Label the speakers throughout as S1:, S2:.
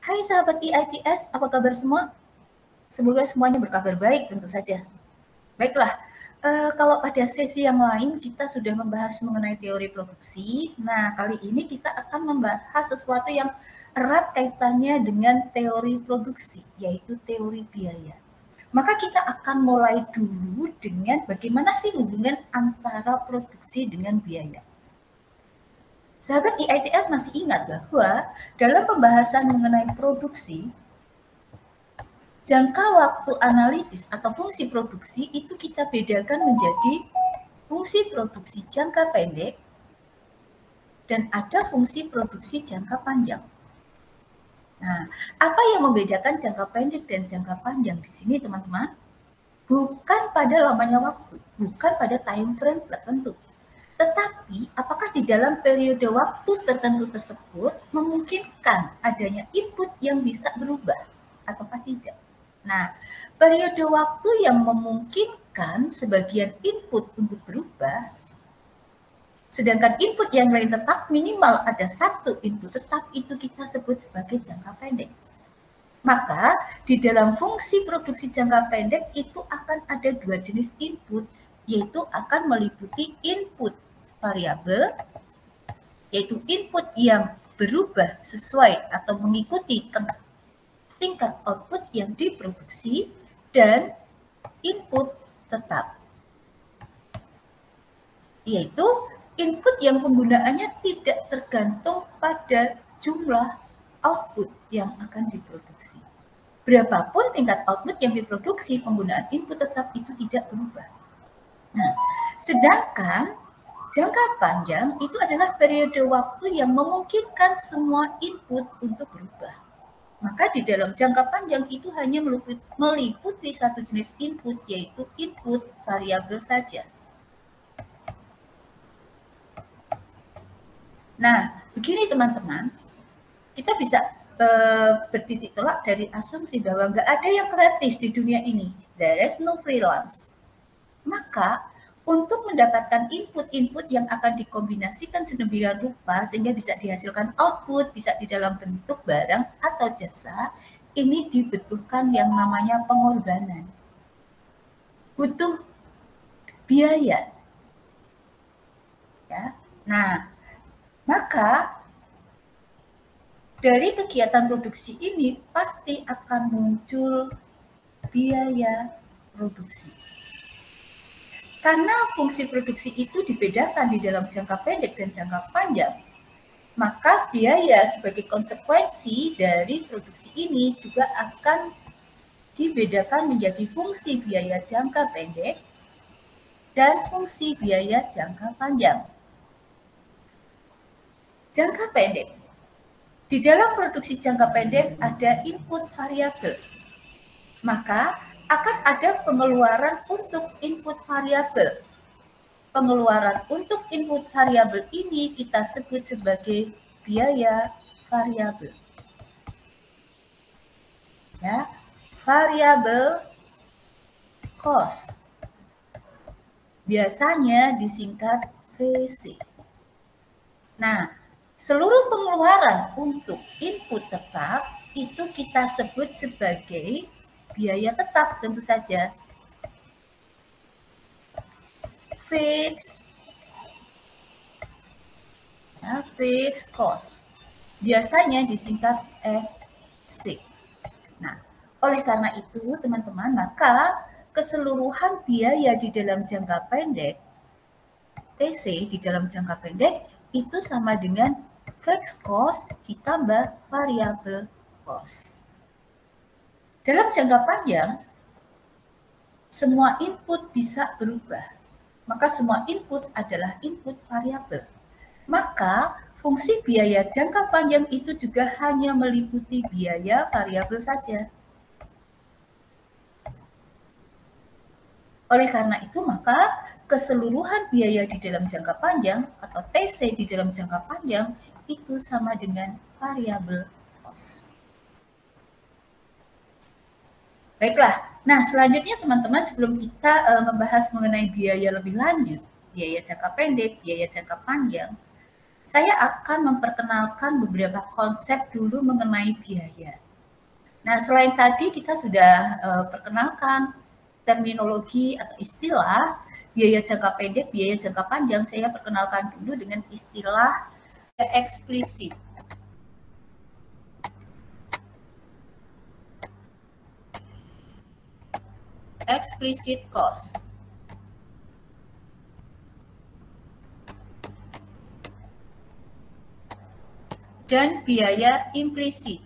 S1: Hai sahabat IITS, apa kabar semua? Semoga semuanya berkabar baik tentu saja. Baiklah, kalau pada sesi yang lain kita sudah membahas mengenai teori produksi. Nah, kali ini kita akan membahas sesuatu yang erat kaitannya dengan teori produksi, yaitu teori biaya. Maka kita akan mulai dulu dengan bagaimana sih hubungan antara produksi dengan biaya. Sahabat IITS masih ingat bahwa dalam pembahasan mengenai produksi, jangka waktu analisis atau fungsi produksi itu kita bedakan menjadi fungsi produksi jangka pendek dan ada fungsi produksi jangka panjang. Nah, apa yang membedakan jangka pendek dan jangka panjang di sini, teman-teman? Bukan pada lamanya waktu, bukan pada time frame tertentu. Tetapi, apakah di dalam periode waktu tertentu tersebut memungkinkan adanya input yang bisa berubah ataukah tidak? Nah, periode waktu yang memungkinkan sebagian input untuk berubah, sedangkan input yang lain tetap minimal ada satu input tetap, itu kita sebut sebagai jangka pendek. Maka, di dalam fungsi produksi jangka pendek itu akan ada dua jenis input, yaitu akan meliputi input variabel, yaitu input yang berubah sesuai atau mengikuti tingkat output yang diproduksi, dan input tetap, yaitu input yang penggunaannya tidak tergantung pada jumlah output yang akan diproduksi. Berapapun tingkat output yang diproduksi, penggunaan input tetap itu tidak berubah. Nah, sedangkan jangka panjang itu adalah periode waktu yang memungkinkan semua input untuk berubah. Maka di dalam jangka panjang itu hanya meliputi satu jenis input, yaitu input variabel saja. Nah, begini teman-teman, kita bisa bertitik tolak dari asumsi bahwa nggak ada yang gratis di dunia ini. There is no freelance. Maka, untuk mendapatkan input-input yang akan dikombinasikan sedemikian rupa sehingga bisa dihasilkan output, bisa di dalam bentuk barang atau jasa, ini dibutuhkan yang namanya pengorbanan. Butuh biaya. Ya. Nah, maka dari kegiatan produksi ini pasti akan muncul biaya produksi. Karena fungsi produksi itu dibedakan di dalam jangka pendek dan jangka panjang, maka biaya sebagai konsekuensi dari produksi ini juga akan dibedakan menjadi fungsi biaya jangka pendek dan fungsi biaya jangka panjang. Jangka pendek. Di dalam produksi jangka pendek ada input variabel. Maka akan ada pengeluaran untuk input variabel. Pengeluaran untuk input variabel ini kita sebut sebagai biaya variabel. Ya, variabel cost. Biasanya disingkat VC. Nah, seluruh pengeluaran untuk input tetap itu kita sebut sebagai biaya tetap tentu saja. Fixed cost. Biasanya disingkat FC. Nah, oleh karena itu teman-teman, maka keseluruhan biaya di dalam jangka pendek, TC di dalam jangka pendek, itu sama dengan fixed cost ditambah variable cost. Dalam jangka panjang, semua input bisa berubah. Maka semua input adalah input variabel. Maka fungsi biaya jangka panjang itu juga hanya meliputi biaya variabel saja. Oleh karena itu, maka keseluruhan biaya di dalam jangka panjang atau TC di dalam jangka panjang itu sama dengan variabel cost. Baiklah, nah selanjutnya teman-teman sebelum kita membahas mengenai biaya lebih lanjut, biaya jangka pendek, biaya jangka panjang, Saya akan memperkenalkan beberapa konsep dulu mengenai biaya. Nah, selain tadi kita sudah perkenalkan terminologi atau istilah biaya jangka pendek, biaya jangka panjang, saya perkenalkan dulu dengan istilah eksplisit. Explicit cost. Dan biaya implisit.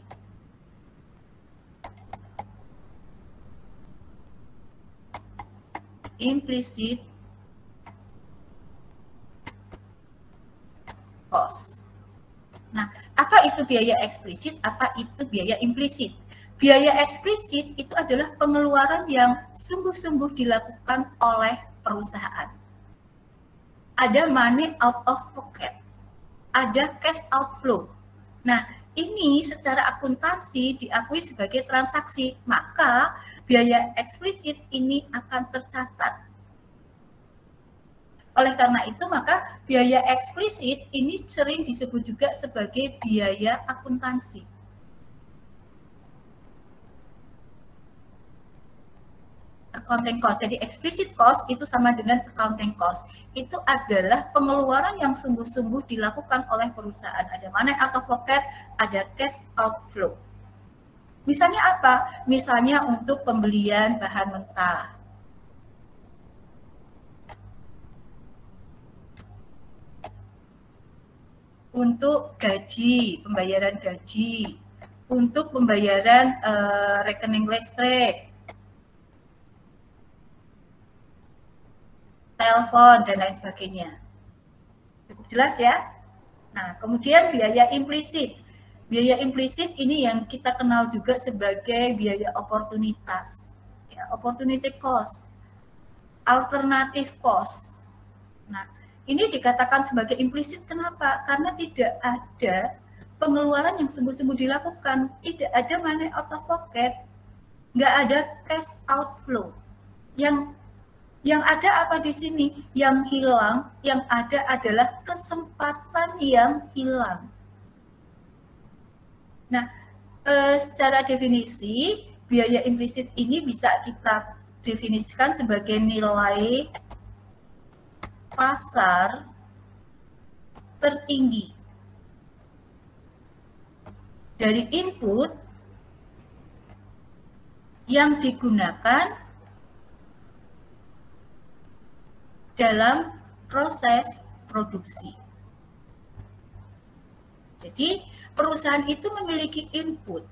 S1: Implicit cost. Nah, apa itu biaya eksplisit? Apa itu biaya implisit? Biaya eksplisit itu adalah pengeluaran yang sungguh-sungguh dilakukan oleh perusahaan. Ada money out of pocket, ada cash outflow. Nah, ini secara akuntansi diakui sebagai transaksi, maka biaya eksplisit ini akan tercatat. Oleh karena itu, maka biaya eksplisit ini sering disebut juga sebagai biaya akuntansi. Accounting cost. Jadi explicit cost itu sama dengan accounting cost. Itu adalah pengeluaran yang sungguh-sungguh dilakukan oleh perusahaan. Ada money out of pocket, ada cash outflow. Misalnya apa? Misalnya untuk pembelian bahan mentah. Untuk gaji, pembayaran gaji. Untuk pembayaran rekening listrik. Telepon, dan lain sebagainya. Cukup jelas ya? Nah, kemudian biaya implisit. Biaya implisit ini yang kita kenal juga sebagai biaya oportunitas. Ya, opportunity cost, alternative cost. Nah, ini dikatakan sebagai implisit kenapa? Karena tidak ada pengeluaran yang sungguh-sungguh dilakukan. Tidak ada money out of pocket, nggak ada cash outflow. Yang ada apa di sini? Yang hilang, yang ada adalah kesempatan yang hilang. Nah, secara definisi, biaya implisit ini bisa kita definisikan sebagai nilai pasar tertinggi dari input yang digunakan dalam proses produksi. Jadi, perusahaan itu memiliki input.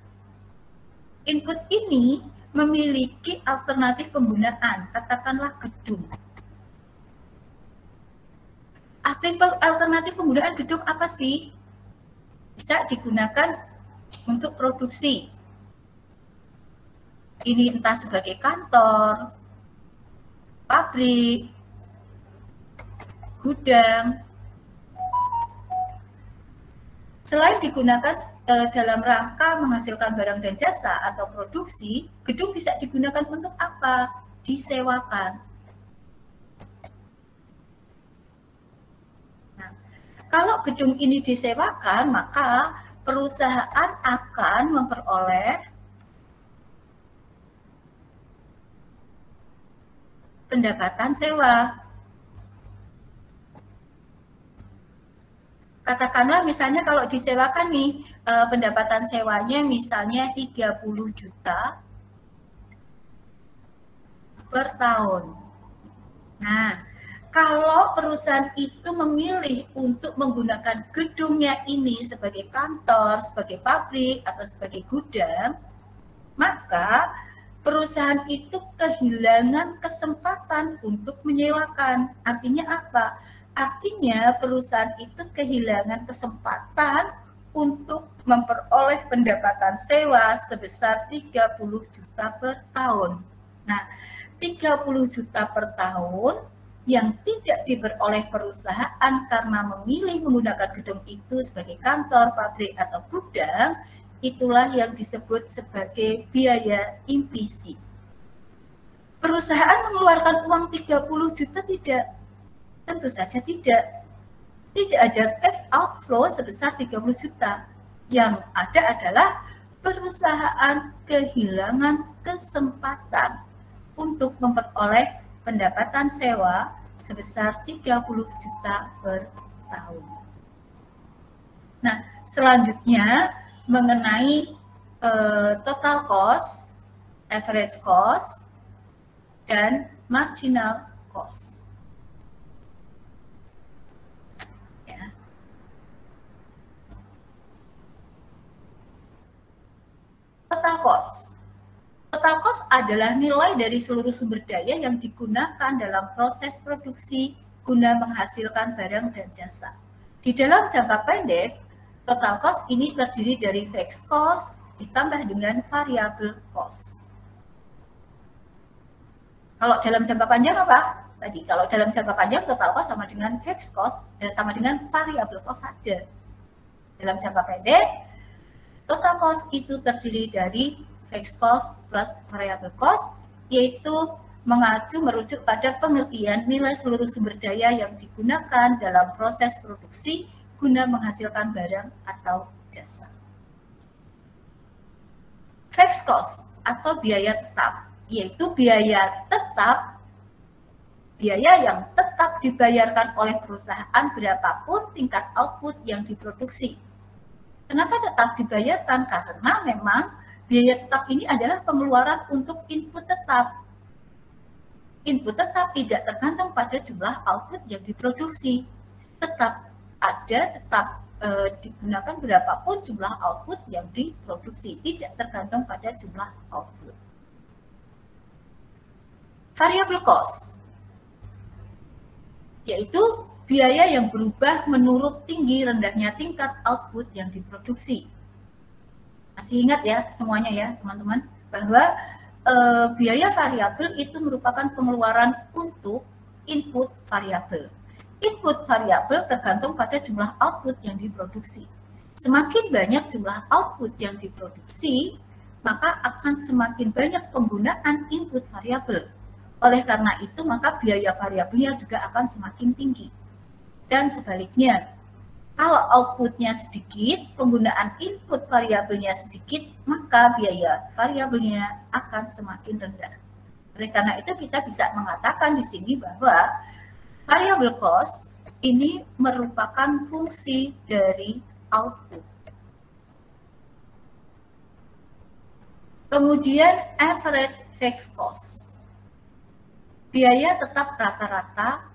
S1: Input ini memiliki alternatif penggunaan, katakanlah gedung. Alternatif penggunaan gedung apa sih? Bisa digunakan untuk produksi. Ini entah sebagai kantor, pabrik, gudang. Selain digunakan dalam rangka menghasilkan barang dan jasa atau produksi, gedung bisa digunakan untuk apa? Disewakan. Nah, kalau gedung ini disewakan, maka perusahaan akan memperoleh pendapatan sewa. Katakanlah misalnya kalau disewakan nih, pendapatan sewanya misalnya 30 juta per tahun. Nah, kalau perusahaan itu memilih untuk menggunakan gedungnya ini sebagai kantor, sebagai pabrik, atau sebagai gudang, maka perusahaan itu kehilangan kesempatan untuk menyewakan. Artinya apa? Artinya perusahaan itu kehilangan kesempatan untuk memperoleh pendapatan sewa sebesar 30 juta per tahun. Nah, 30 juta per tahun yang tidak diperoleh perusahaan karena memilih menggunakan gedung itu sebagai kantor, pabrik, atau gudang, itulah yang disebut sebagai biaya implisit. Perusahaan mengeluarkan uang 30 juta tidak? Tentu saja tidak. tidak ada cash outflow sebesar 30 juta. Yang ada adalah perusahaan kehilangan kesempatan untuk memperoleh pendapatan sewa sebesar 30 juta per tahun. Nah, selanjutnya mengenai total cost, average cost, dan marginal cost. Ya. Total cost. Total cost adalah nilai dari seluruh sumber daya yang digunakan dalam proses produksi guna menghasilkan barang dan jasa. Di dalam jangka pendek, total cost ini terdiri dari fixed cost ditambah dengan variable cost. Kalau dalam jangka panjang apa? Tadi, kalau dalam jangka panjang total cost sama dengan fixed cost, sama dengan variable cost saja. Dalam jangka pendek, total cost itu terdiri dari fixed cost plus variable cost, yaitu merujuk pada pengertian nilai seluruh sumber daya yang digunakan dalam proses produksi guna menghasilkan barang atau jasa. Fixed cost atau biaya tetap, yaitu biaya yang tetap dibayarkan oleh perusahaan berapapun tingkat output yang diproduksi. Kenapa tetap dibayarkan? Karena memang biaya tetap ini adalah pengeluaran untuk input tetap. Input tetap tidak tergantung pada jumlah output yang diproduksi. Tetap digunakan berapapun jumlah output yang diproduksi, tidak tergantung pada jumlah output. Variable cost, yaitu biaya yang berubah menurut tinggi rendahnya tingkat output yang diproduksi. Masih ingat ya semuanya ya teman-teman, bahwa biaya variabel itu merupakan pengeluaran untuk input variabel. Input variabel tergantung pada jumlah output yang diproduksi. Semakin banyak jumlah output yang diproduksi, maka akan semakin banyak penggunaan input variabel. Oleh karena itu, maka biaya variabelnya juga akan semakin tinggi. Dan sebaliknya, kalau outputnya sedikit, penggunaan input variabelnya sedikit, maka biaya variabelnya akan semakin rendah. Oleh karena itu, kita bisa mengatakan di sini bahwa variable cost ini merupakan fungsi dari output. Kemudian average fixed cost. Biaya tetap rata-rata.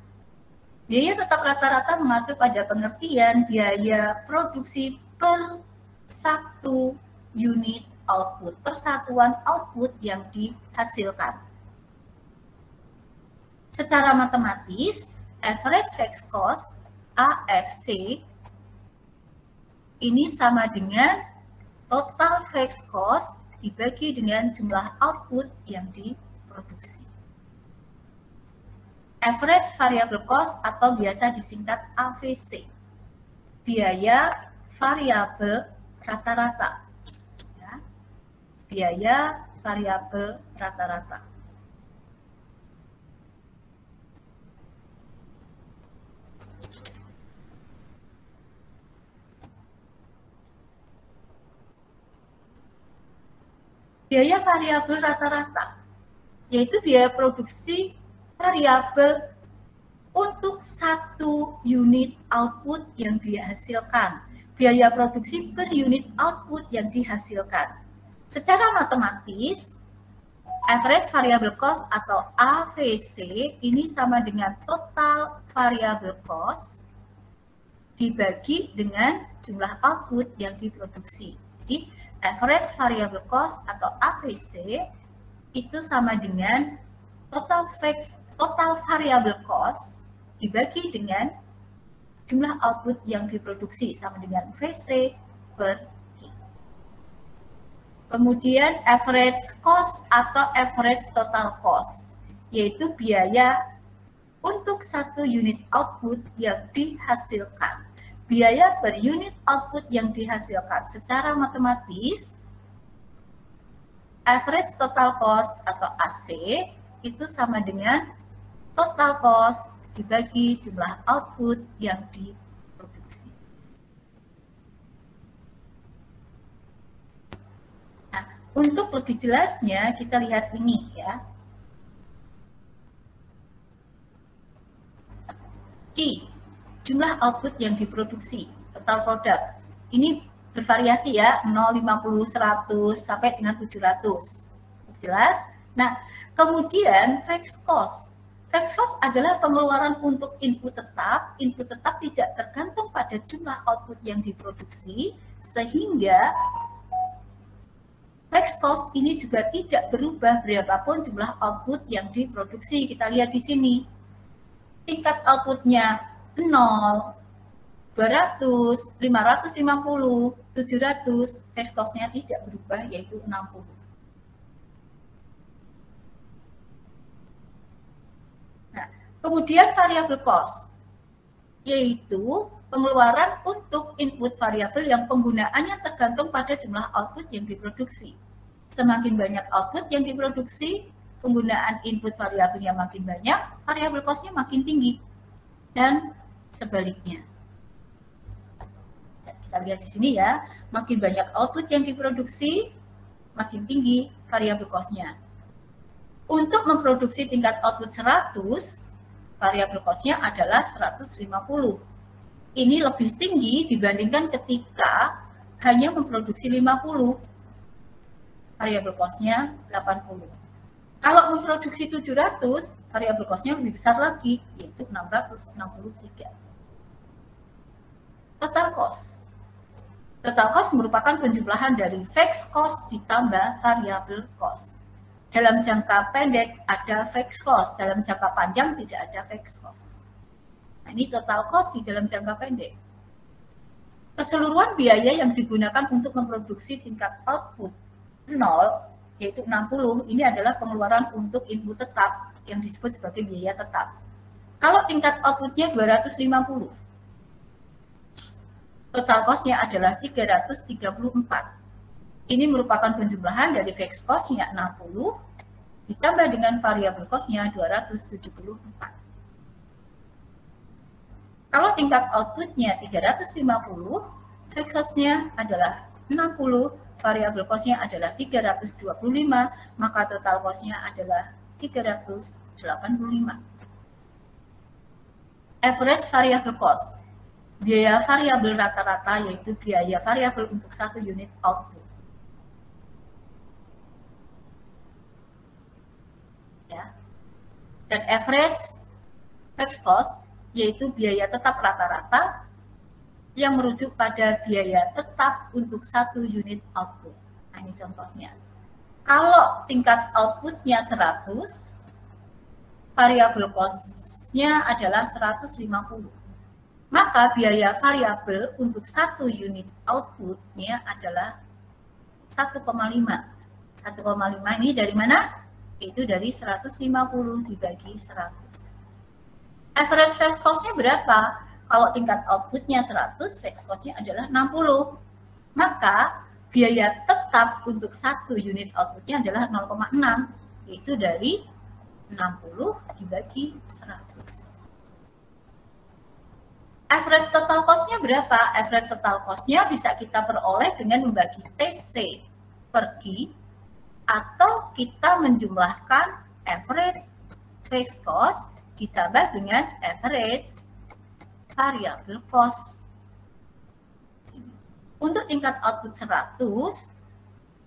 S1: Biaya tetap rata-rata mengacu pada pengertian biaya produksi per satu unit output, persatuan output yang dihasilkan. Secara matematis, average fixed cost (AFC) ini sama dengan total fixed cost dibagi dengan jumlah output yang diproduksi. Average variable cost atau biasa disingkat AVC, biaya variabel rata-rata. Ya. Biaya variabel rata-rata. Biaya variabel rata-rata, yaitu biaya produksi variabel untuk satu unit output yang dihasilkan. Biaya produksi per unit output yang dihasilkan. Secara matematis, average variable cost atau AVC ini sama dengan total variable cost dibagi dengan jumlah output yang diproduksi. Jadi, average variable cost atau AVC itu sama dengan total variable cost dibagi dengan jumlah output yang diproduksi sama dengan VC per I. Kemudian average cost atau average total cost, yaitu biaya untuk satu unit output yang dihasilkan. Biaya per unit output yang dihasilkan secara matematis, average total cost atau AC itu sama dengan total cost dibagi jumlah output yang Untuk lebih jelasnya kita lihat ini ya. Q, jumlah output yang diproduksi, total produk. Ini bervariasi ya, 0, 50, 100 sampai dengan 700. Jelas? Nah, kemudian fixed cost. Fixed cost adalah pengeluaran untuk input tetap. Input tetap tidak tergantung pada jumlah output yang diproduksi, sehingga fixed cost ini juga tidak berubah berapapun jumlah output yang diproduksi. Kita lihat di sini. Tingkat outputnya 0, 200, 550, 700, fixed cost-nya tidak berubah, yaitu 60. Nah, kemudian variable cost, yaitu pengeluaran untuk input variabel yang penggunaannya tergantung pada jumlah output yang diproduksi. Semakin banyak output yang diproduksi, penggunaan input variabelnya makin banyak, variabel cost-nya makin tinggi. Dan sebaliknya. Kita lihat di sini ya, makin banyak output yang diproduksi, makin tinggi variabel cost-nya. Untuk memproduksi tingkat output 100, variabel cost-nya adalah 150. Ini lebih tinggi dibandingkan ketika hanya memproduksi 50. Variabel cost-nya 80. Kalau memproduksi 700, variabel cost-nya lebih besar lagi, yaitu 663. Total cost. Total cost merupakan penjumlahan dari fixed cost ditambah variable cost. Dalam jangka pendek ada fixed cost, dalam jangka panjang tidak ada fixed cost. Nah, ini total cost di dalam jangka pendek. Keseluruhan biaya yang digunakan untuk memproduksi tingkat output 0, yaitu 60, ini adalah pengeluaran untuk input tetap yang disebut sebagai biaya tetap. Kalau tingkat outputnya 250, total cost-nya adalah 334. Ini merupakan penjumlahan dari fixed cost-nya 60, ditambah dengan variable cost-nya 274. Kalau tingkat output-nya 350, fixed cost-nya adalah 60, variable cost-nya adalah 325, maka total cost-nya adalah 385. Average variable cost, biaya variabel rata-rata, yaitu biaya variabel untuk satu unit output. Ya. Dan average fixed cost, yaitu biaya tetap rata-rata yang merujuk pada biaya tetap untuk satu unit output. Nah, ini contohnya. Kalau tingkat outputnya 100, variabel cost-nya adalah 150. Maka biaya variabel untuk satu unit output-nya adalah 1,5. 1,5 ini dari mana? Itu dari 150 dibagi 100. Average fixed cost-nya berapa? Kalau tingkat output-nya 100, fixed cost-nya adalah 60. Maka biaya tetap untuk satu unit output-nya adalah 0,6, yaitu dari 60 dibagi 100. Average total cost-nya berapa? Average total cost-nya bisa kita peroleh dengan membagi TC per Q, atau kita menjumlahkan average fixed cost ditambah dengan average variable cost. Untuk tingkat output 100,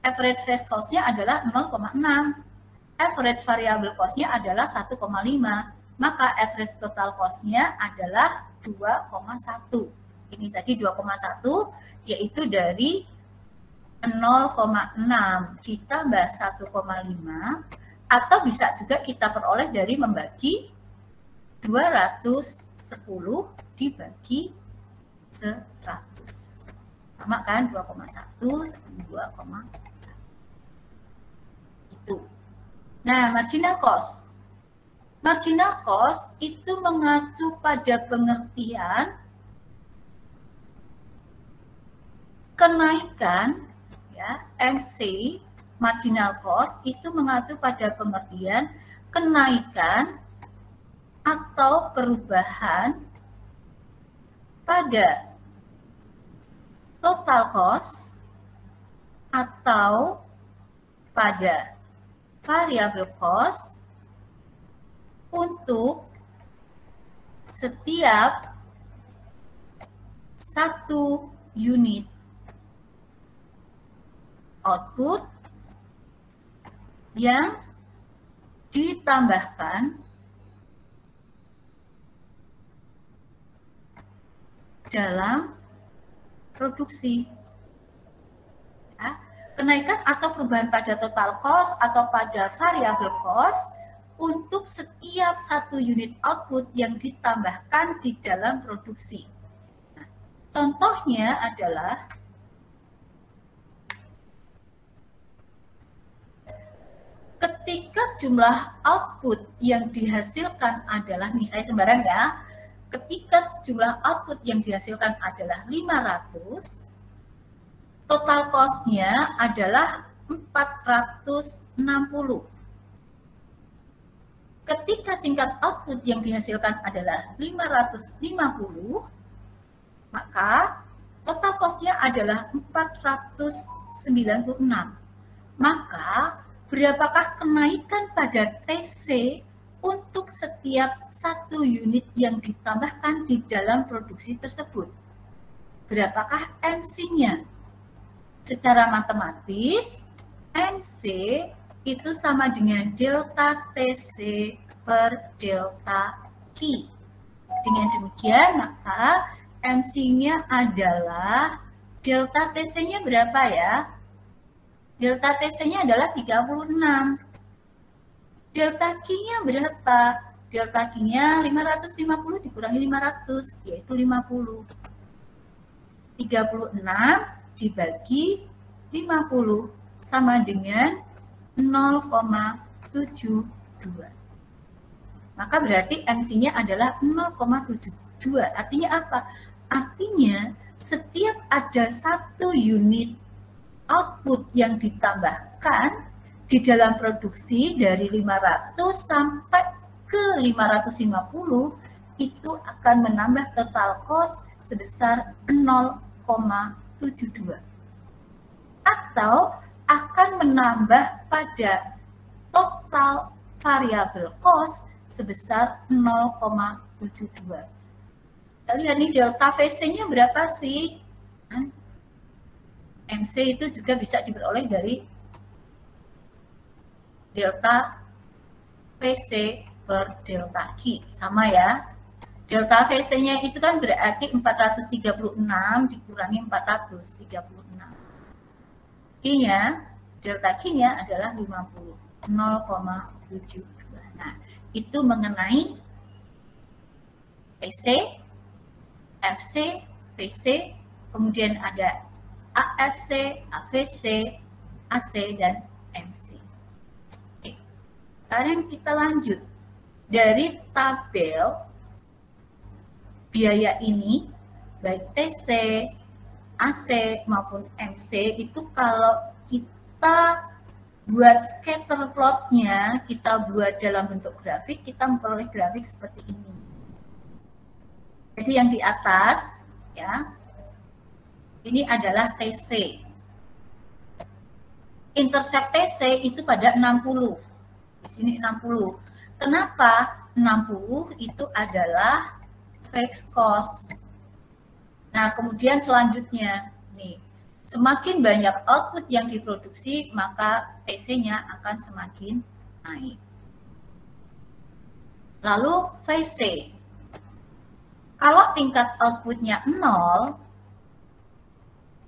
S1: average fixed cost-nya adalah 0,6. Average variable cost-nya adalah 1,5. Maka average total cost-nya adalah 2,1. Ini tadi 2,1, yaitu dari 0,6 ditambah 1,5, atau bisa juga kita peroleh dari membagi 210 dibagi 100. Sama kan? 2,1 sama 2,1. Itu. Nah, marginal cost. Marginal cost itu mengacu pada pengertian kenaikan, ya, MC, marginal cost itu mengacu pada pengertian kenaikan atau perubahan pada total cost atau pada variable cost untuk setiap satu unit output yang ditambahkan dalam produksi. Ya, kenaikan atau perubahan pada total cost atau pada variable cost untuk setiap satu unit output yang ditambahkan di dalam produksi. Nah, contohnya adalah ketika jumlah output yang dihasilkan adalah, nih saya sembarang ya, ketika jumlah output yang dihasilkan adalah 500, total cost-nya adalah 460. Ketika tingkat output yang dihasilkan adalah 550, maka total cost-nya adalah 496. Maka berapakah kenaikan pada TC untuk setiap satu unit yang ditambahkan di dalam produksi tersebut? Berapakah MC-nya? Secara matematis, MC itu sama dengan delta TC per delta Q. Dengan demikian, maka MC-nya adalah delta TC-nya berapa ya? Delta TC-nya adalah 36. Delta Q-nya berapa? Delta Q-nya 550 dikurangi 500, yaitu 50. 36 dibagi 50 sama dengan 0,72. Maka berarti MC-nya adalah 0,72. Artinya apa? Artinya setiap ada satu unit output yang ditambahkan di dalam produksi dari 500 sampai ke 550 itu akan menambah total cost sebesar 0,72 atau akan menambah pada total variable cost sebesar 0,72. Kita lihat nih delta VC-nya berapa sih? MC itu juga bisa diperoleh dari delta VC per delta Q. Sama ya. Delta VC-nya itu kan berarti 436 dikurangi 436. Q-nya, delta Q-nya adalah 50, 0,72. Nah, itu mengenai PC, FC, PC, kemudian ada AFC, AVC, AC, dan MC. Oke. Sekarang kita lanjut. Dari tabel biaya ini, baik TC, AC, maupun MC, itu kalau kita buat scatter plot-nya, kita buat dalam bentuk grafik, kita memperoleh grafik seperti ini. Jadi yang di atas, ya, ini adalah TC. Intercept TC itu pada 60. Di sini 60. Kenapa? 60 itu adalah fixed cost. Nah, kemudian selanjutnya, nih, semakin banyak output yang diproduksi, maka TC-nya akan semakin naik. Lalu VC. Kalau tingkat outputnya 0,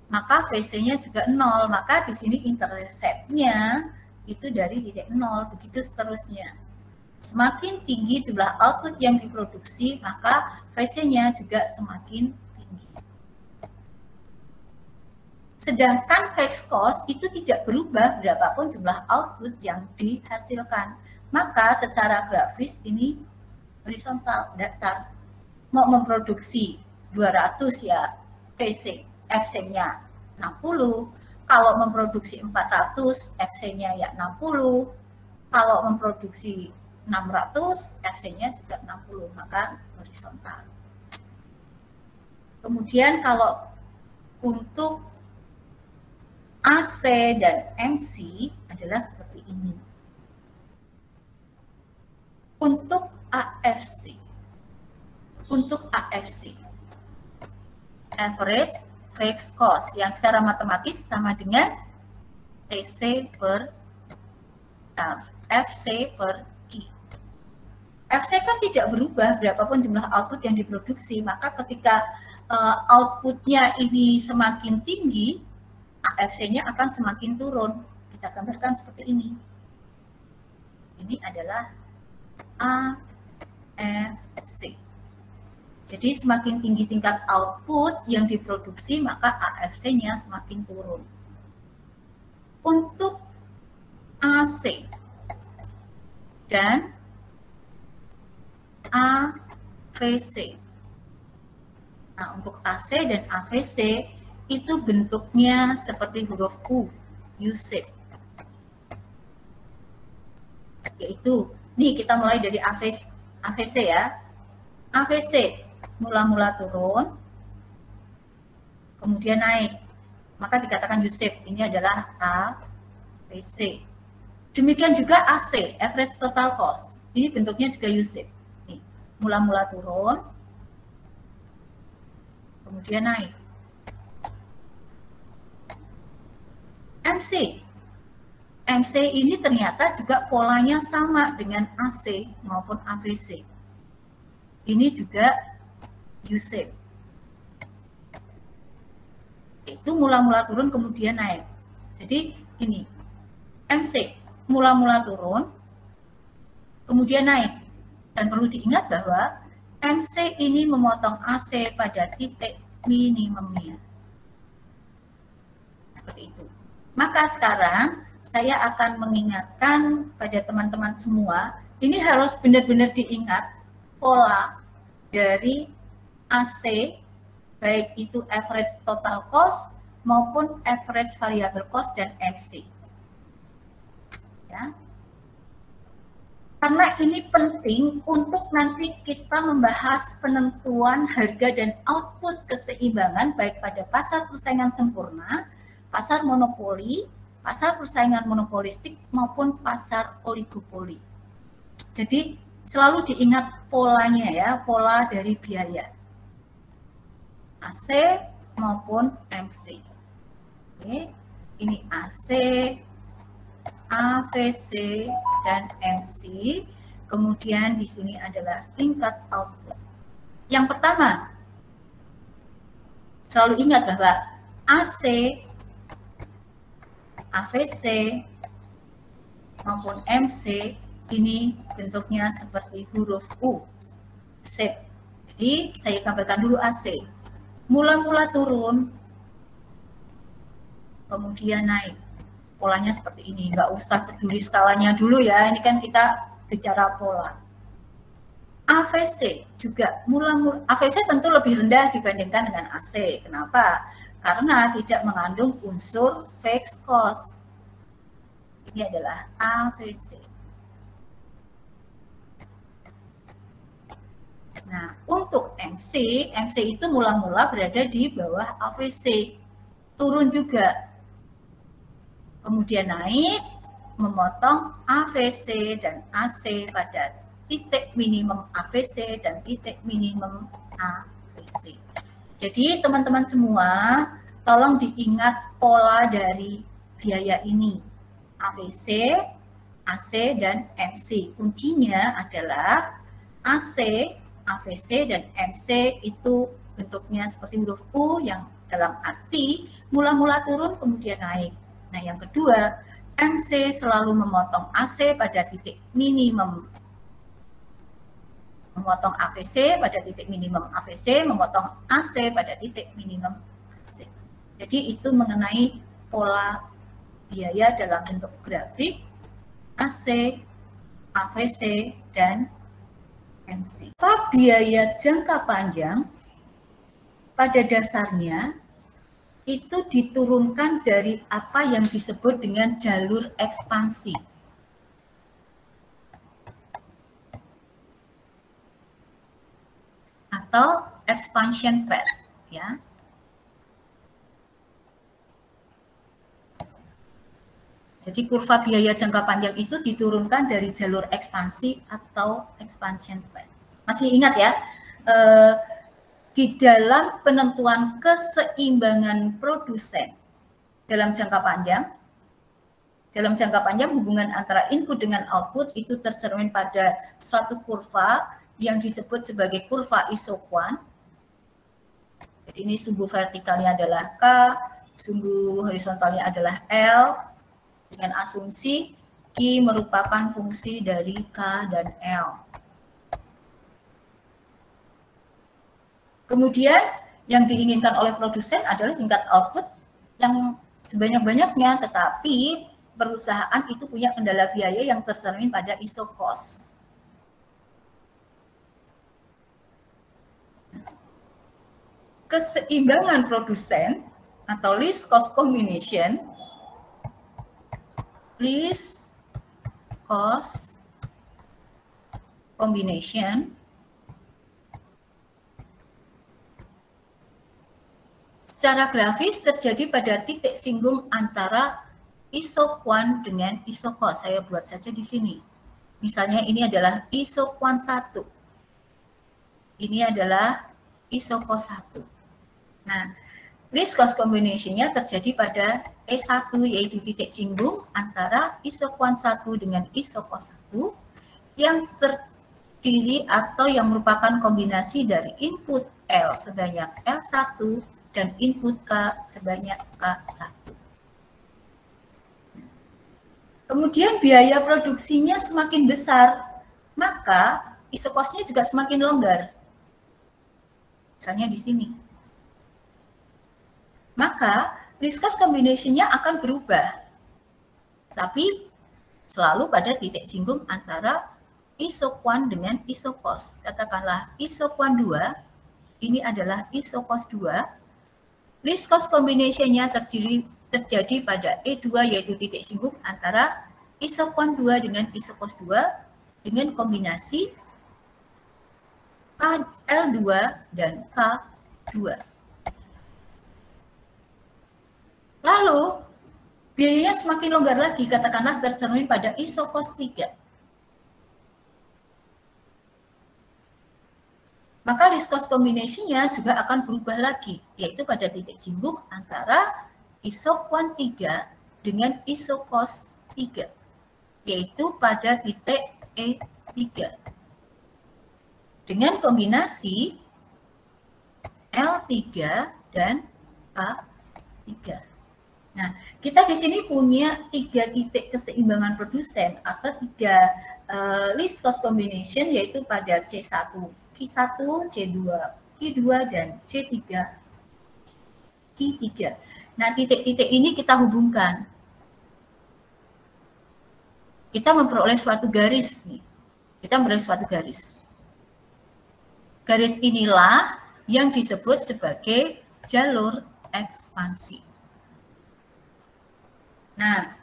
S1: maka VC-nya juga 0, maka di sini intercept-nya itu dari titik 0, begitu seterusnya. Semakin tinggi jumlah output yang diproduksi, maka VC-nya juga semakin tinggi. Sedangkan fixed cost itu tidak berubah berapapun jumlah output yang dihasilkan. Maka secara grafis ini horizontal, datar. Mau memproduksi 200 ya VC. FC-nya 60, kalau memproduksi 400, FC-nya ya 60, kalau memproduksi 600, FC-nya juga 60, maka horizontal. Kemudian kalau untuk AC dan MC adalah seperti ini. Untuk AFC, average fixed cost, yang secara matematis sama dengan TC per FC per Q. FC kan tidak berubah berapapun jumlah output yang diproduksi, maka ketika outputnya ini semakin tinggi, AFC-nya akan semakin turun. Bisa gambarkan seperti ini. Ini adalah AFC. Jadi semakin tinggi tingkat output yang diproduksi, maka AFC-nya semakin turun. Untuk AC dan AVC. Nah, untuk AC dan AVC itu bentuknya seperti huruf U, U-shape. Yaitu, nih kita mulai dari AVC ya. AVC mula-mula turun, kemudian naik, maka dikatakan U-shape. Ini adalah AVC. Demikian juga AC, average total cost. Ini bentuknya juga U-shape. Mula-mula turun, kemudian naik. MC ini ternyata juga polanya sama dengan AC maupun AVC. Ini juga U-shape. Itu mula-mula turun kemudian naik. Jadi ini MC mula-mula turun kemudian naik. Dan perlu diingat bahwa MC ini memotong AC pada titik minimumnya. Seperti itu. Maka sekarang saya akan mengingatkan pada teman-teman semua, ini harus benar-benar diingat pola dari AC, baik itu average total cost maupun average variable cost dan MC. Ya. Karena ini penting untuk nanti kita membahas penentuan harga dan output keseimbangan baik pada pasar persaingan sempurna, pasar monopoli, pasar persaingan monopolistik maupun pasar oligopoli. Jadi selalu diingat polanya ya, pola dari biaya AC maupun MC. Oke, ini AC, AVC dan MC. Kemudian di sini adalah tingkat output. Yang pertama, selalu ingat bahwa AC, AVC maupun MC ini bentuknya seperti huruf U, shape. Jadi saya gambarkan dulu AC. Mula-mula turun, kemudian naik. Polanya seperti ini, nggak usah peduli skalanya dulu ya, ini kan kita bicara pola. AVC juga mula-mula, AVC tentu lebih rendah dibandingkan dengan AC. Kenapa? Karena tidak mengandung unsur fixed cost. Ini adalah AVC. Nah, untuk MC itu mula-mula berada di bawah AVC, turun juga. Kemudian naik, memotong AVC dan AC pada titik minimum AVC dan titik minimum AVC. Jadi teman-teman semua, tolong diingat pola dari biaya ini. AVC, AC, dan MC. Kuncinya adalah AC, AVC, dan MC itu bentuknya seperti huruf U yang dalam arti mula-mula turun kemudian naik. Nah, yang kedua, MC selalu memotong AC pada titik minimum. Memotong AVC pada titik minimum AVC, memotong AC pada titik minimum AC. Jadi itu mengenai pola biaya dalam bentuk grafik AC, AVC, dan MC. Biaya jangka panjang pada dasarnya itu diturunkan dari apa yang disebut dengan jalur ekspansi. Atau expansion path, ya. Jadi kurva biaya jangka panjang itu diturunkan dari jalur ekspansi atau expansion phase. Masih ingat ya, di dalam penentuan keseimbangan produsen dalam jangka panjang hubungan antara input dengan output itu tercermin pada suatu kurva yang disebut sebagai kurva isoquant. Jadi ini sumbu vertikalnya adalah K, sumbu horizontalnya adalah L, dengan asumsi Q merupakan fungsi dari K dan L. Kemudian yang diinginkan oleh produsen adalah tingkat output yang sebanyak-banyaknya, tetapi perusahaan itu punya kendala biaya yang tercermin pada iso cost. Keseimbangan produsen atau least cost combination, secara grafis terjadi pada titik singgung antara isoquant dengan isocost. Saya buat saja di sini. Misalnya ini adalah isoquant 1. Ini adalah isocost 1. Nah, least cost combination-nya terjadi pada E1, yaitu titik singgung antara isoquant 1 dengan isocost 1 yang terdiri atau yang merupakan kombinasi dari input L sebanyak L1 dan input K sebanyak K1. Kemudian biaya produksinya semakin besar, maka isokosnya juga semakin longgar. Misalnya di sini. Maka least cost combination-nya akan berubah. Tapi selalu pada titik singgung antara isoquant dengan isocost. Katakanlah isoquant 2, ini adalah isocost 2. Least cost combination-nya terjadi pada E2, yaitu titik singgung antara isoquant 2 dengan isocost 2 dengan kombinasi KL2 dan K2. Lalu biayanya semakin longgar lagi, katakanlah tercermin pada isocost 3. Maka least cost combination-nya juga akan berubah lagi, yaitu pada titik singgung antara isoquant 3 dengan isocost 3, yaitu pada titik E3. Dengan kombinasi L3 dan K3. Nah, kita di sini punya 3 titik keseimbangan produsen atau 3 least cost combination, yaitu pada C1, Q1, C2, Q2, dan C3, Q3. Nah, titik-titik ini kita hubungkan. Kita memperoleh suatu garis. Kita memperoleh suatu garis. Garis inilah yang disebut sebagai jalur ekspansi. Nah,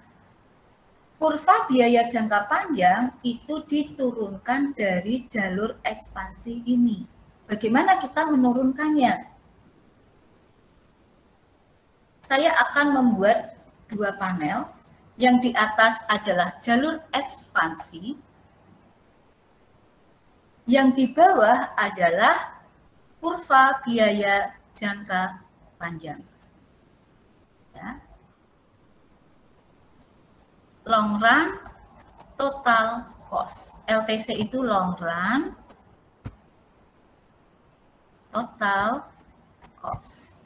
S1: kurva biaya jangka panjang itu diturunkan dari jalur ekspansi ini. Bagaimana kita menurunkannya? Saya akan membuat 2 panel. Yang di atas adalah jalur ekspansi. Yang di bawah adalah kurva biaya jangka panjang. Ya. Long run total cost. LTC itu long run total cost.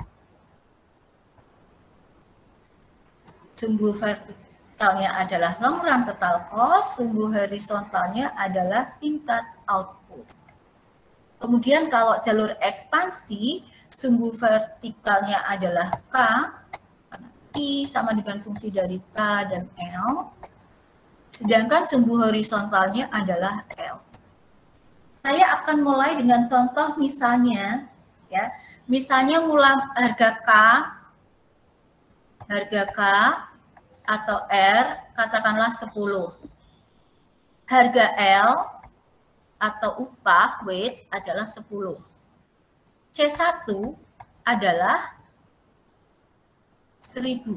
S1: Sumbu vertikalnya adalah long run total cost, sumbu horizontalnya adalah tingkat output. Kemudian kalau jalur ekspansi, sumbu vertikalnya adalah K, I sama dengan fungsi dari K dan L, sedangkan sumbu horizontalnya adalah L. Saya akan mulai dengan contoh misalnya, ya, misalnya mulai harga K atau R katakanlah 10. Harga L atau upah wage adalah 10. C1 adalah 1000.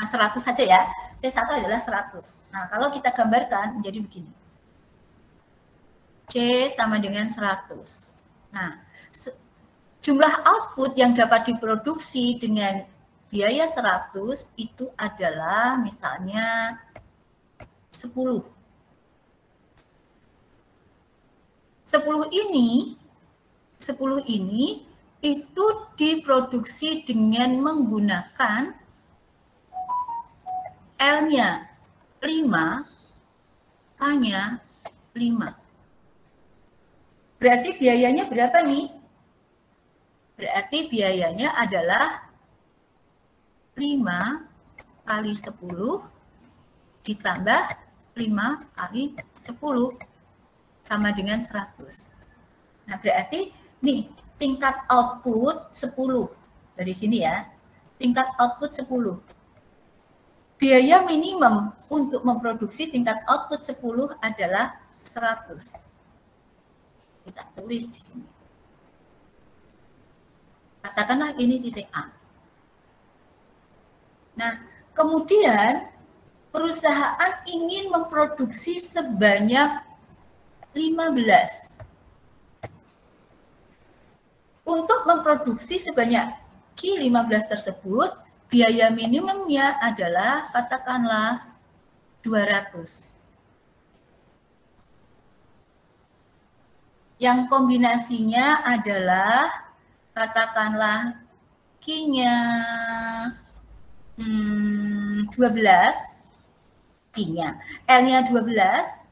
S1: 100 saja ya. C1 adalah 100. Nah, kalau kita gambarkan menjadi begini. C sama dengan 100. Nah, jumlah output yang dapat diproduksi dengan biaya 100 itu adalah misalnya 10. 10 ini itu diproduksi dengan menggunakan L-nya 5, K-nya 5. Berarti biayanya berapa nih? Berarti biayanya adalah 5 kali 10 ditambah 5 kali 10 sama dengan 100. Nah, berarti nih tingkat output 10. Dari sini ya. Tingkat output 10. Biaya minimum untuk memproduksi tingkat output 10 adalah 100. Kita tulis di sini. Katakanlah ini titik A. Nah, kemudian perusahaan ingin memproduksi sebanyak 15. Untuk memproduksi sebanyak Q15 tersebut, biaya minimumnya adalah katakanlah 200. Yang kombinasinya adalah katakanlah Q-nya 12, Q-nya, L-nya 12,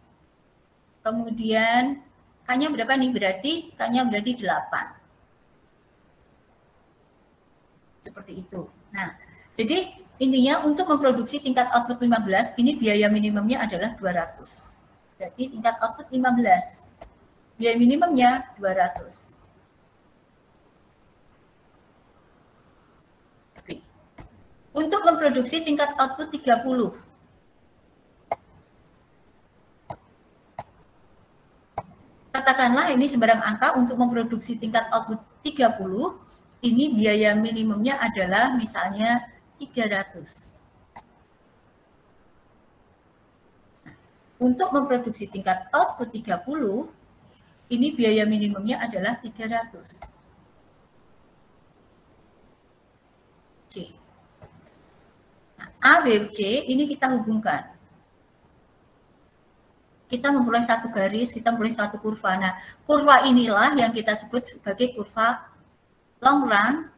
S1: kemudian K-nya berapa nih? Berarti K-nya berarti 8. Seperti itu. Nah, jadi intinya untuk memproduksi tingkat output 15, ini biaya minimumnya adalah 200. Berarti tingkat output 15. Biaya minimumnya 200. Oke. Untuk memproduksi tingkat output 30. Katakanlah ini sembarang angka untuk memproduksi tingkat output 30. Ini biaya minimumnya adalah misalnya 300. Untuk memproduksi tingkat output 30, ini biaya minimumnya adalah 300. C. Nah, A, B, C ini kita hubungkan. Kita memperoleh satu garis, kita memperoleh satu kurva. Nah, kurva inilah yang kita sebut sebagai kurva long run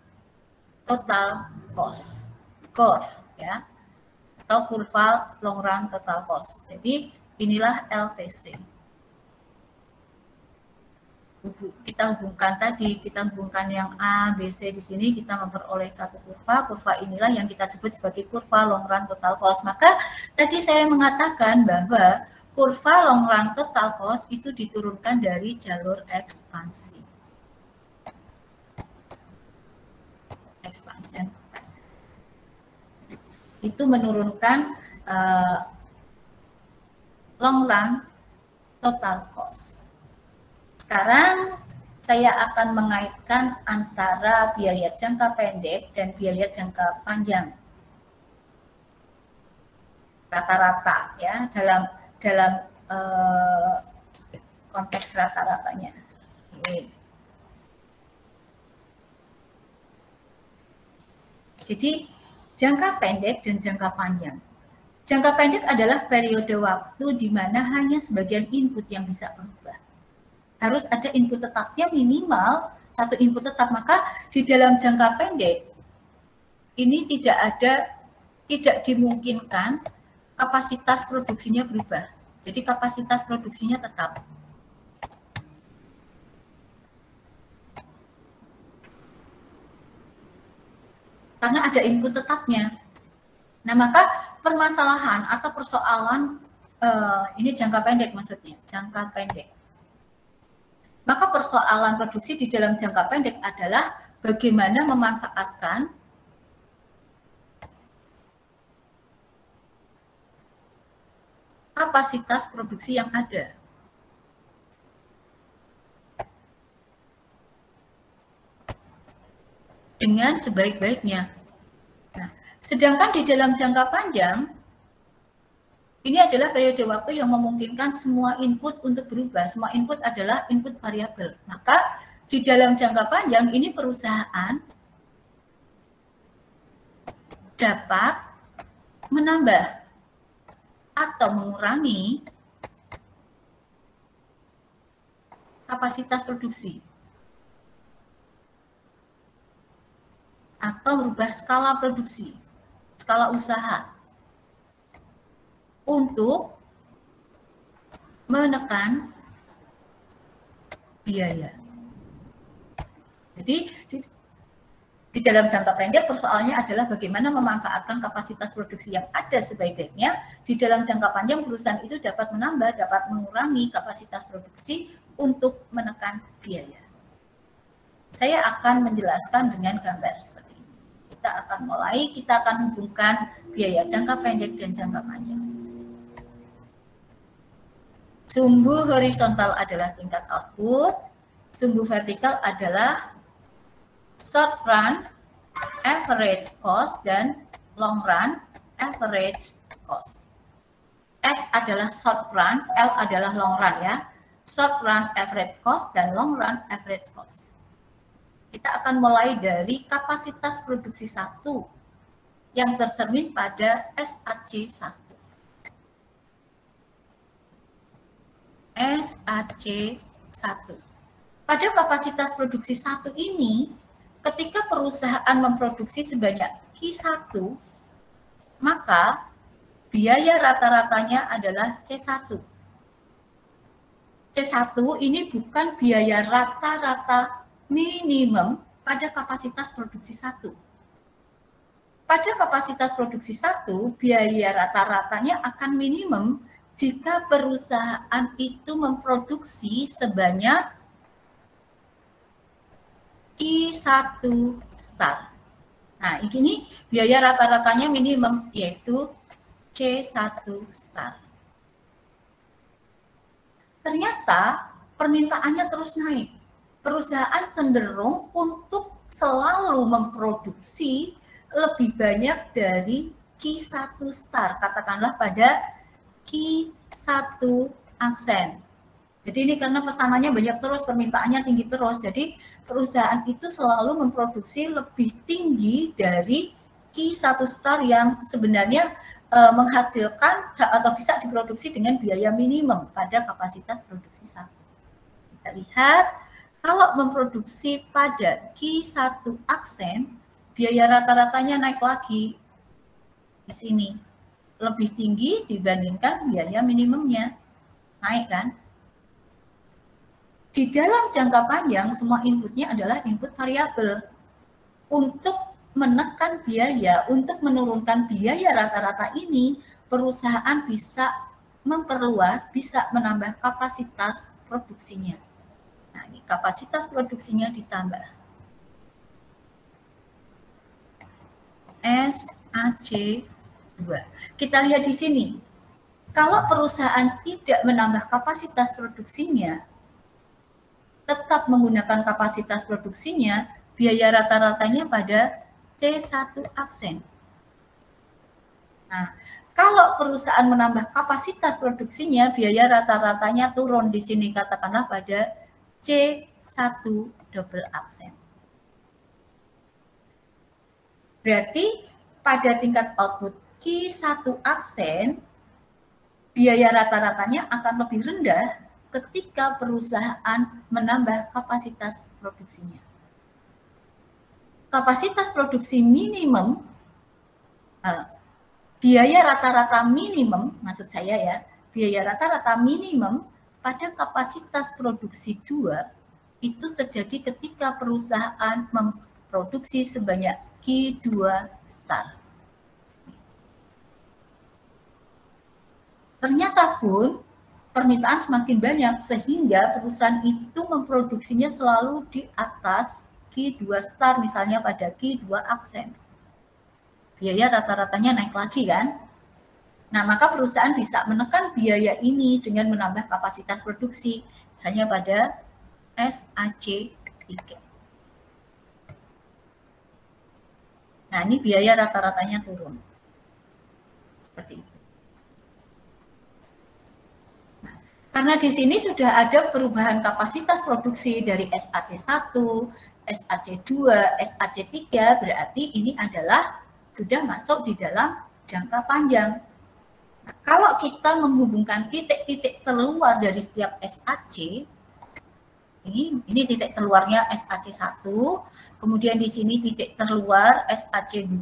S1: total cost curve ya, atau kurva long run total cost. Jadi inilah LTC. Kita hubungkan tadi, kita hubungkan yang A, B, C di sini, kita memperoleh satu kurva. Kurva inilah yang kita sebut sebagai kurva long run total cost. Maka tadi saya mengatakan bahwa kurva long run total cost itu diturunkan dari jalur ekspansi. Expansion. Itu menurunkan long run total cost. Sekarang saya akan mengaitkan antara biaya jangka pendek dan biaya jangka panjang. Rata-rata ya, dalam konteks rata-ratanya. Jadi jangka pendek dan jangka panjang. Jangka pendek adalah periode waktu di mana hanya sebagian input yang bisa berubah. Harus ada input tetapnya minimal satu input tetap. Maka di dalam jangka pendek ini tidak dimungkinkan kapasitas produksinya berubah. Jadi kapasitas produksinya tetap. Karena ada input tetapnya. Nah, maka permasalahan atau persoalan ini jangka pendek maksudnya, jangka pendek. Maka persoalan produksi di dalam jangka pendek adalah bagaimana memanfaatkan kapasitas produksi yang ada. Dengan sebaik-baiknya. Nah, Sedangkan di dalam jangka panjang, ini adalah periode waktu yang memungkinkan semua input untuk berubah. Semua input adalah input variabel. Maka di dalam jangka panjang ini perusahaan dapat menambah atau mengurangi kapasitas produksi atau merubah skala produksi, skala usaha untuk menekan biaya. Jadi di dalam jangka pendek persoalannya adalah bagaimana memanfaatkan kapasitas produksi yang ada sebaik-baiknya. Di dalam jangka panjang perusahaan itu dapat menambah, dapat mengurangi kapasitas produksi untuk menekan biaya. Saya akan menjelaskan dengan gambar seperti ini. Kita akan mulai, kita akan hubungkan biaya jangka pendek dan jangka panjang. Sumbu horizontal adalah tingkat output, sumbu vertikal adalah short run average cost dan long run average cost. S adalah short run, L adalah long run ya. Short run average cost dan long run average cost. Kita akan mulai dari kapasitas produksi 1 yang tercermin pada SAC1. SAC1. Pada kapasitas produksi 1 ini, ketika perusahaan memproduksi sebanyak Q1, maka biaya rata-ratanya adalah C1. C1 ini bukan biaya rata-rata minimum pada kapasitas produksi 1. Pada kapasitas produksi 1, biaya rata-ratanya akan minimum jika perusahaan itu memproduksi sebanyak Q1 star. Nah, ini biaya rata-ratanya minimum, yaitu C1 star. Ternyata permintaannya terus naik. Perusahaan cenderung untuk selalu memproduksi lebih banyak dari Q1 star, katakanlah pada Q1 aksen. Jadi ini karena pesanannya banyak terus, permintaannya tinggi terus, jadi perusahaan itu selalu memproduksi lebih tinggi dari Q1 star yang sebenarnya menghasilkan atau bisa diproduksi dengan biaya minimum pada kapasitas produksi 1. Kita lihat, kalau memproduksi pada Q1 aksen, biaya rata-ratanya naik lagi di sini. Lebih tinggi dibandingkan biaya minimumnya. Naik kan? Di dalam jangka panjang, semua inputnya adalah input variabel. Untuk menekan biaya, untuk menurunkan biaya rata-rata ini, perusahaan bisa memperluas, bisa menambah kapasitas produksinya. Nah, ini kapasitas produksinya ditambah. SAC2. Kita lihat di sini. Kalau perusahaan tidak menambah kapasitas produksinya, tetap menggunakan kapasitas produksinya, biaya rata-ratanya pada C1 aksen. Nah, kalau perusahaan menambah kapasitas produksinya, biaya rata-ratanya turun di sini, katakanlah pada C1 double aksen. Berarti pada tingkat output Q1 aksen, biaya rata-ratanya akan lebih rendah ketika perusahaan menambah kapasitas produksinya. Kapasitas produksi minimum, biaya rata-rata minimum, maksud saya ya, biaya rata-rata minimum pada kapasitas produksi 2 itu terjadi ketika perusahaan memproduksi sebanyak Q2 star. Ternyata pun permintaan semakin banyak sehingga perusahaan itu memproduksinya selalu di atas Q2 star, misalnya pada Q2 aksen. Biaya rata-ratanya naik lagi kan? Nah, maka perusahaan bisa menekan biaya ini dengan menambah kapasitas produksi, misalnya pada SAC3. Nah, ini biaya rata-ratanya turun. Seperti itu. Karena di sini sudah ada perubahan kapasitas produksi dari SAC1, SAC2, SAC3, berarti ini adalah sudah masuk di dalam jangka panjang. Nah, kalau kita menghubungkan titik-titik terluar dari setiap SAC, ini titik terluarnya SAC1, kemudian di sini titik terluar SAC2,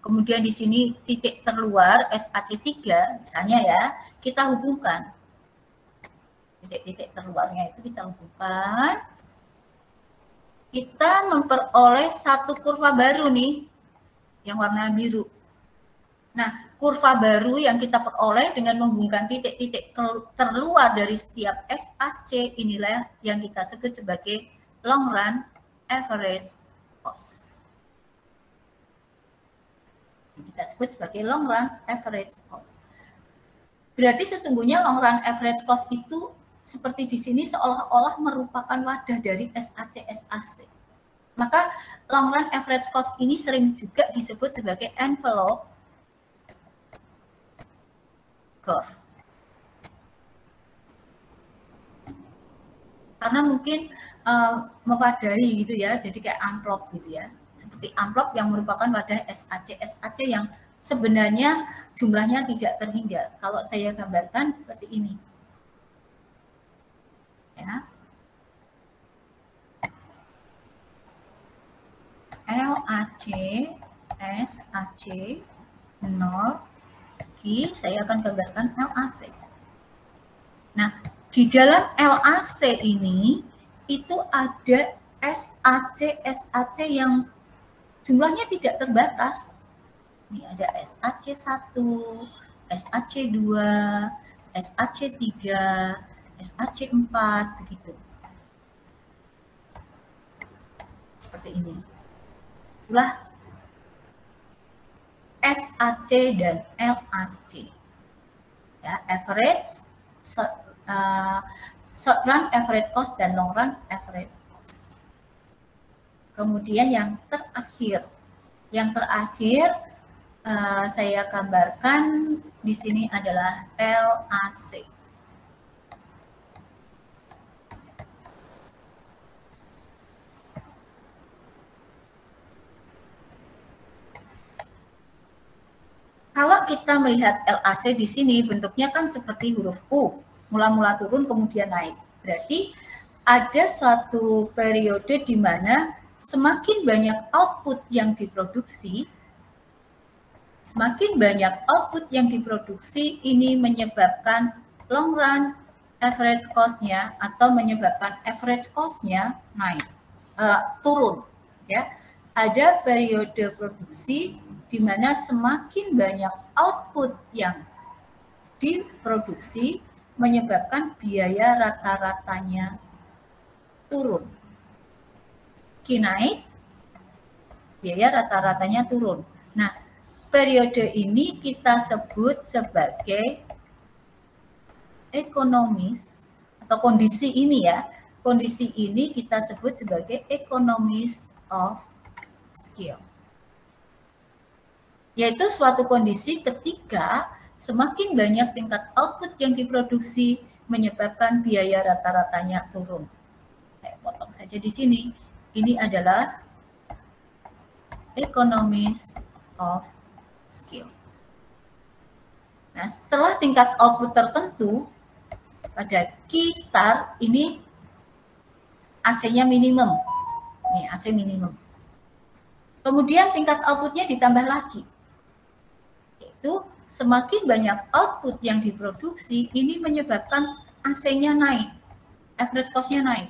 S1: kemudian di sini titik terluar SAC3, misalnya ya, kita hubungkan. Titik-titik terluarnya itu kita hubungkan, kita memperoleh satu kurva baru nih, yang warna biru. Nah, kurva baru yang kita peroleh dengan menghubungkan titik-titik terluar dari setiap SAC, inilah yang kita sebut sebagai long run average cost. Kita sebut sebagai long run average cost. Berarti sesungguhnya long run average cost itu seperti di sini seolah-olah merupakan wadah dari SAC-SAC. Maka long run average cost ini sering juga disebut sebagai envelope curve. Karena mungkin mewadai gitu ya, jadi kayak amplop gitu ya. Seperti amplop yang merupakan wadah SAC-SAC yang sebenarnya jumlahnya tidak terhingga. Kalau saya gambarkan seperti ini. Ya. LAC, SAC, 0, Q, saya akan gambarkan LAC. Nah, di dalam LAC ini, itu ada SAC yang jumlahnya tidak terbatas. Ini ada SAC1, SAC2, SAC3, SAC4, begitu. Seperti ini. Itulah SAC dan LAC. Ya, average, short run average cost dan long run average cost. Kemudian yang terakhir saya gambarkan di sini adalah LAC. Kalau kita melihat LAC di sini bentuknya kan seperti huruf U, mula-mula turun kemudian naik. Berarti ada suatu periode di mana semakin banyak output yang diproduksi, ini menyebabkan long run average cost-nya atau menyebabkan average cost-nya naik, turun. Ya, ada periode produksi di mana semakin banyak output yang diproduksi menyebabkan biaya rata-ratanya turun. Q naik, biaya rata-ratanya turun. Nah, periode ini kita sebut sebagai economies, atau kondisi ini ya, kondisi ini kita sebut sebagai economies of scale. Yaitu suatu kondisi ketika semakin banyak tingkat output yang diproduksi menyebabkan biaya rata-ratanya turun. Saya potong saja di sini. Ini adalah economies of scale. Nah, setelah tingkat output tertentu, pada key start ini AC-nya minimum. Ini AC minimum. Kemudian tingkat outputnya ditambah lagi. Yaitu semakin banyak output yang diproduksi, ini menyebabkan AC-nya naik, average cost-nya naik.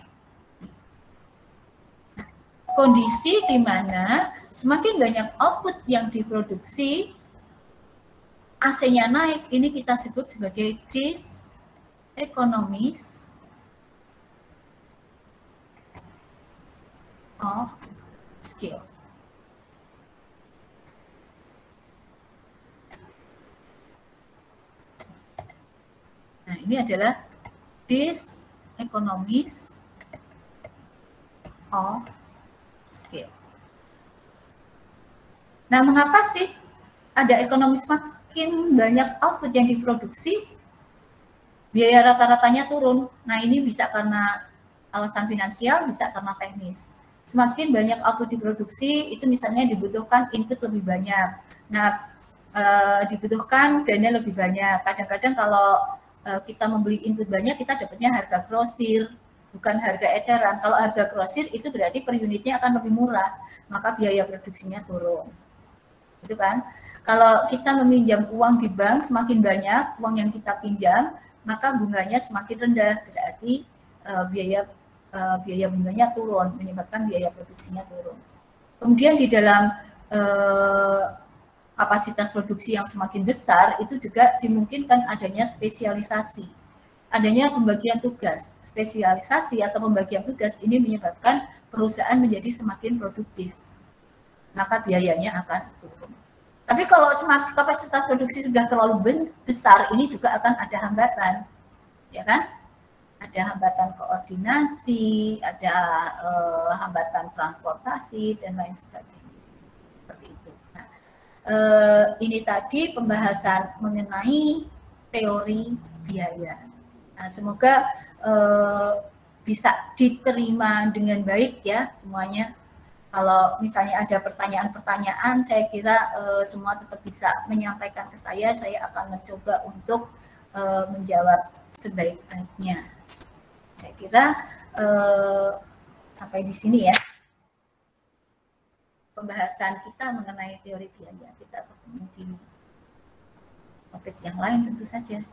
S1: Nah, kondisi di mana semakin banyak output yang diproduksi, AC-nya naik, ini kita sebut sebagai diseconomies of scale. Nah, ini adalah diseconomies of scale. Nah, mengapa sih ada ekonomi semakin banyak output yang diproduksi, biaya rata-ratanya turun? Nah, ini bisa karena alasan finansial, bisa karena teknis. Semakin banyak output diproduksi, itu misalnya dibutuhkan input lebih banyak. Nah, dibutuhkan dana lebih banyak. Kadang-kadang kalau kita membeli input banyak, kita dapatnya harga grosir, bukan harga eceran. Kalau harga grosir itu berarti per unitnya akan lebih murah, maka biaya produksinya turun. Gitu kan? Kalau kita meminjam uang di bank, semakin banyak uang yang kita pinjam, maka bunganya semakin rendah, berarti biaya bunganya turun, menyebabkan biaya produksinya turun. Kemudian di dalam kapasitas produksi yang semakin besar, itu juga dimungkinkan adanya spesialisasi, adanya pembagian tugas. Spesialisasi atau pembagian tugas ini menyebabkan perusahaan menjadi semakin produktif, maka biayanya akan turun. Tapi kalau semakin kapasitas produksi sudah terlalu besar, ini juga akan ada hambatan, ya kan? Ada hambatan koordinasi, ada hambatan transportasi dan lain sebagainya. Seperti itu. Nah, ini tadi pembahasan mengenai teori biaya. Nah, semoga bisa diterima dengan baik ya semuanya. Kalau misalnya ada pertanyaan-pertanyaan, saya kira semua tetap bisa menyampaikan ke saya akan mencoba untuk menjawab sebaik-baiknya. Saya kira sampai di sini ya pembahasan kita mengenai teori biaya. Kita ketemu di topik yang lain tentu saja.